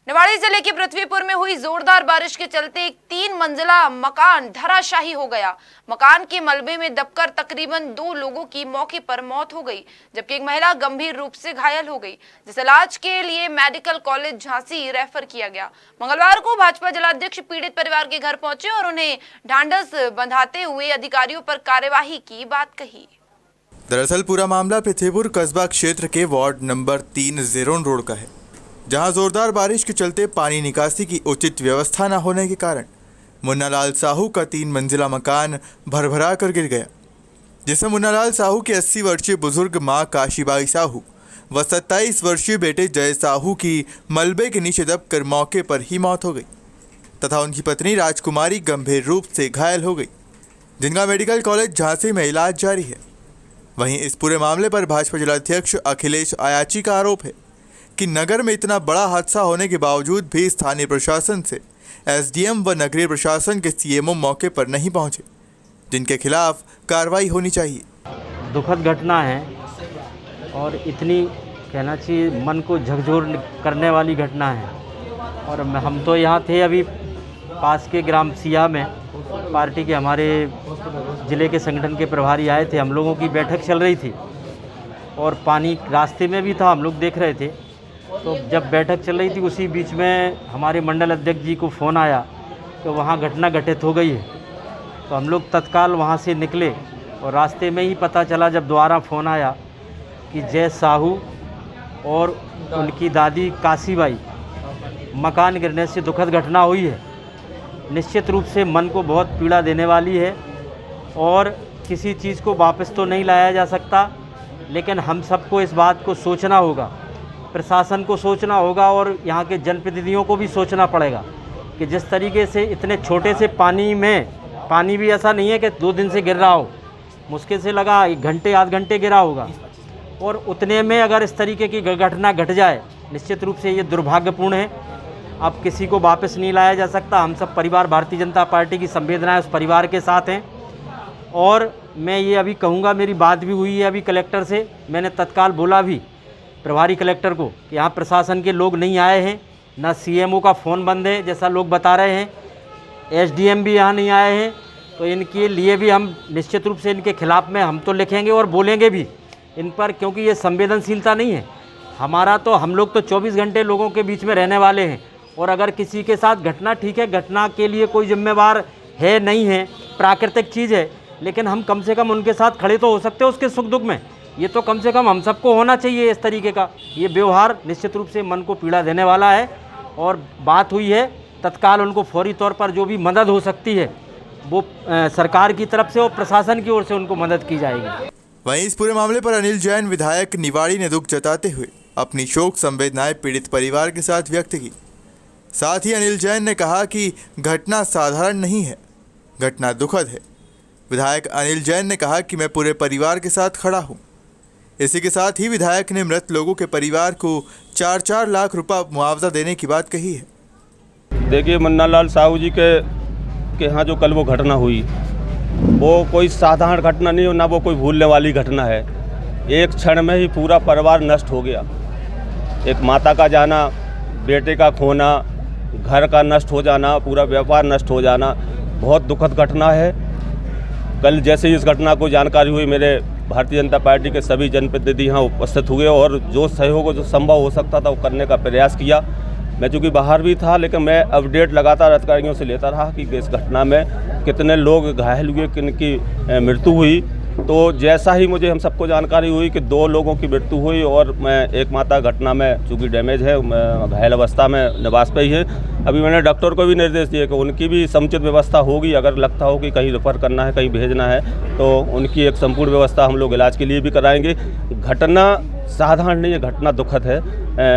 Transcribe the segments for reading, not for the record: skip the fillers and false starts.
निवाड़ी जिले के पृथ्वीपुर में हुई जोरदार बारिश के चलते एक 3 मंजिला मकान धराशायी हो गया। मकान के मलबे में दबकर तकरीबन 2 लोगों की मौके पर मौत हो गई, जबकि एक महिला गंभीर रूप से घायल हो गई, जिसे इलाज के लिए मेडिकल कॉलेज झांसी रेफर किया गया। मंगलवार को भाजपा जिलाध्यक्ष पीड़ित परिवार के घर पहुंचे और उन्हें ढांढस बंधाते हुए अधिकारियों पर कार्यवाही की बात कही। दरअसल पूरा मामला पृथ्वीपुर कस्बा क्षेत्र के वार्ड नंबर 3 जेरोन रोड का है, जहां जोरदार बारिश के चलते पानी निकासी की उचित व्यवस्था न होने के कारण मुन्नालाल साहू का 3 मंजिला मकान भरभरा कर गिर गया, जिसमें मुन्नालाल साहू के 80 वर्षीय बुजुर्ग मां काशीबाई साहू व 27 वर्षीय बेटे जय साहू की मलबे के नीचे दबकर मौके पर ही मौत हो गई तथा उनकी पत्नी राजकुमारी गंभीर रूप से घायल हो गई, जिनका मेडिकल कॉलेज झांसी में इलाज जारी है। वहीं इस पूरे मामले पर भाजपा जिलाध्यक्ष अखिलेश आयाची का आरोप है कि नगर में इतना बड़ा हादसा होने के बावजूद भी स्थानीय प्रशासन से एसडीएम व नगरीय प्रशासन के सीएमओ मौके पर नहीं पहुंचे, जिनके खिलाफ कार्रवाई होनी चाहिए। दुखद घटना है और इतनी कहना चाहिए मन को झकझोर करने वाली घटना है। और हम तो यहाँ थे अभी पास के ग्राम सिया में, पार्टी के हमारे ज़िले के संगठन के प्रभारी आए थे, हम लोगों की बैठक चल रही थी और पानी रास्ते में भी था, हम लोग देख रहे थे। तो जब बैठक चल रही थी उसी बीच में हमारे मंडल अध्यक्ष जी को फ़ोन आया कि वहाँ घटना घटित हो गई है। तो हम लोग तत्काल वहाँ से निकले और रास्ते में ही पता चला, जब दोबारा फ़ोन आया कि जय साहू और उनकी दादी काशीबाई मकान गिरने से दुखद घटना हुई है। निश्चित रूप से मन को बहुत पीड़ा देने वाली है और किसी चीज़ को वापस तो नहीं लाया जा सकता, लेकिन हम सबको इस बात को सोचना होगा, प्रशासन को सोचना होगा और यहाँ के जनप्रतिनिधियों को भी सोचना पड़ेगा कि जिस तरीके से इतने छोटे से पानी में, पानी भी ऐसा नहीं है कि 2 दिन से गिर रहा हो, मुश्किल से लगा 1 घंटे आध घंटे गिरा होगा, और उतने में अगर इस तरीके की घटना घट जाए, निश्चित रूप से ये दुर्भाग्यपूर्ण है। अब किसी को वापस नहीं लाया जा सकता। हम सब परिवार, भारतीय जनता पार्टी की संवेदनाएं उस परिवार के साथ हैं। और मैं ये अभी कहूँगा, मेरी बात भी हुई है अभी कलेक्टर से, मैंने तत्काल बोला भी प्रभारी कलेक्टर को कि यहाँ प्रशासन के लोग नहीं आए हैं, ना सीएमओ का फ़ोन बंद है जैसा लोग बता रहे हैं, एसडीएम भी यहाँ नहीं आए हैं। तो इनके लिए भी हम निश्चित रूप से इनके खिलाफ़ में हम तो लिखेंगे और बोलेंगे भी इन पर, क्योंकि ये संवेदनशीलता नहीं है हमारा। तो हम लोग तो 24 घंटे लोगों के बीच में रहने वाले हैं, और अगर किसी के साथ घटना, ठीक है, घटना के लिए कोई जिम्मेवार है नहीं है, प्राकृतिक चीज़ है, लेकिन हम कम से कम उनके साथ खड़े तो हो सकते हैं उसके सुख दुख में। ये तो कम से कम हम सबको होना चाहिए इस तरीके का। ये व्यवहार निश्चित रूप से मन को पीड़ा देने वाला है, और बात हुई है तत्काल उनको फौरी तौर पर जो भी मदद हो सकती है वो सरकार की तरफ से और प्रशासन की ओर से उनको मदद की जाएगी। वहीं इस पूरे मामले पर अनिल जैन विधायक निवाड़ी ने दुख जताते हुए अपनी शोक संवेदनाएं पीड़ित परिवार के साथ व्यक्त की। साथ ही अनिल जैन ने कहा कि घटना साधारण नहीं है, घटना दुखद है। विधायक अनिल जैन ने कहा कि मैं पूरे परिवार के साथ खड़ा हूं। इसी के साथ ही विधायक ने मृत लोगों के परिवार को 4-4 लाख रुपए मुआवजा देने की बात कही है। देखिए, मुन्नालाल साहू जी के यहाँ जो कल वो घटना हुई, वो कोई साधारण घटना नहीं हो, ना वो कोई भूलने वाली घटना है। एक क्षण में ही पूरा परिवार नष्ट हो गया। एक माता का जाना, बेटे का खोना, घर का नष्ट हो जाना, पूरा व्यापार नष्ट हो जाना, बहुत दुखद घटना है। कल जैसे ही इस घटना को जानकारी हुई, मेरे भारतीय जनता पार्टी के सभी जनप्रतिनिधि यहाँ उपस्थित हुए और जो सहयोग, जो संभव हो सकता था वो करने का प्रयास किया। मैं चूँकि बाहर भी था, लेकिन मैं अपडेट लगातार अधिकारियों से लेता रहा कि इस घटना में कितने लोग घायल हुए, किनकी मृत्यु हुई। तो जैसा ही मुझे हम सबको जानकारी हुई कि 2 लोगों की मृत्यु हुई और एक माता घटना में चूँकि डैमेज है, घायल अवस्था में निवास पे ही है। अभी मैंने डॉक्टर को भी निर्देश दिए कि उनकी भी समुचित व्यवस्था होगी। अगर लगता हो कि कहीं रेफर करना है, कहीं भेजना है, तो उनकी एक संपूर्ण व्यवस्था हम लोग इलाज के लिए भी कराएंगे। घटना साधारण नहीं है, घटना दुखद है।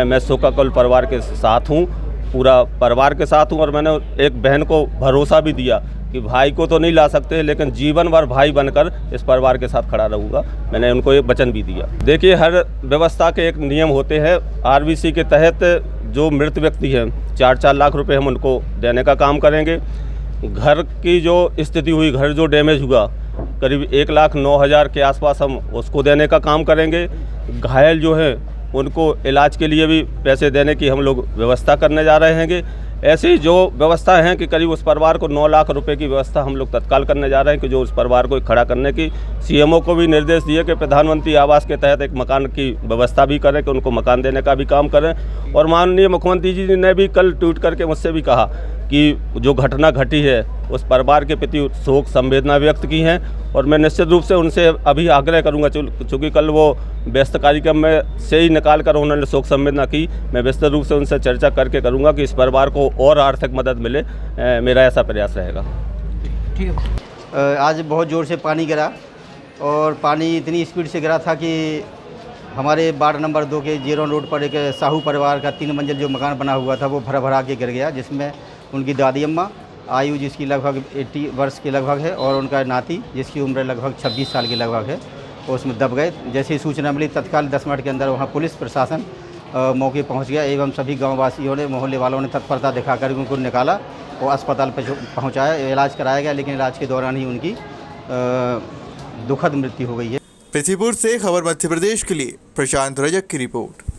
मैं शोकाकुल परिवार के साथ हूँ, पूरा परिवार के साथ हूँ, और मैंने एक बहन को भरोसा भी दिया कि भाई को तो नहीं ला सकते, लेकिन जीवन भर भाई बनकर इस परिवार के साथ खड़ा रहूँगा। मैंने उनको एक वचन भी दिया। देखिए, हर व्यवस्था के एक नियम होते हैं। आरबीसी के तहत जो मृत व्यक्ति हैं, 4-4 लाख रुपए हम उनको देने का काम करेंगे। घर की जो स्थिति हुई, घर जो डैमेज हुआ, करीब 1,09,000 के आसपास हम उसको देने का काम करेंगे। घायल जो है उनको इलाज के लिए भी पैसे देने की हम लोग व्यवस्था करने जा रहे हैं। ऐसी जो व्यवस्था है कि करीब उस परिवार को 9 लाख रुपए की व्यवस्था हम लोग तत्काल करने जा रहे हैं कि जो उस परिवार को खड़ा करने की सीएमओ को भी निर्देश दिए कि प्रधानमंत्री आवास के तहत एक मकान की व्यवस्था भी करें, कि उनको मकान देने का भी काम करें। और माननीय मुख्यमंत्री जी ने भी कल ट्वीट करके मुझसे भी कहा कि जो घटना घटी है उस परिवार के प्रति शोक संवेदना व्यक्त की हैं, और मैं निश्चित रूप से उनसे अभी आग्रह करूंगा, चूँकि कल वो व्यस्त कार्यक्रम में से ही निकाल कर उन्होंने शोक संवेदना की, मैं विस्तृत रूप से उनसे चर्चा करके करूंगा कि इस परिवार को और आर्थिक मदद मिले। मेरा ऐसा प्रयास रहेगा। ठीक है। आज बहुत ज़ोर से पानी गिरा और पानी इतनी स्पीड से गिरा था कि हमारे वार्ड नंबर 2 के जीरो रोड पर एक साहू परिवार का 3 मंजिल जो मकान बना हुआ था वो भरा भरा के गिर गया, जिसमें उनकी दादी अम्मा आयु जिसकी लगभग 80 वर्ष के लगभग है और उनका नाती जिसकी उम्र लगभग 26 साल के लगभग है, वो उसमें दब गए। जैसे ही सूचना मिली तत्काल 10 मिनट के अंदर वहाँ पुलिस प्रशासन मौके पहुँच गया एवं सभी गाँव वासियों ने, मोहल्ले वालों ने तत्परता दिखाकर उनको निकाला और अस्पताल पर पहुँचाया, इलाज कराया गया, लेकिन इलाज के दौरान ही उनकी दुखद मृत्यु हो गई है। पृथ्वीपुर से खबर मध्य प्रदेश के लिए प्रशांत रजक की रिपोर्ट।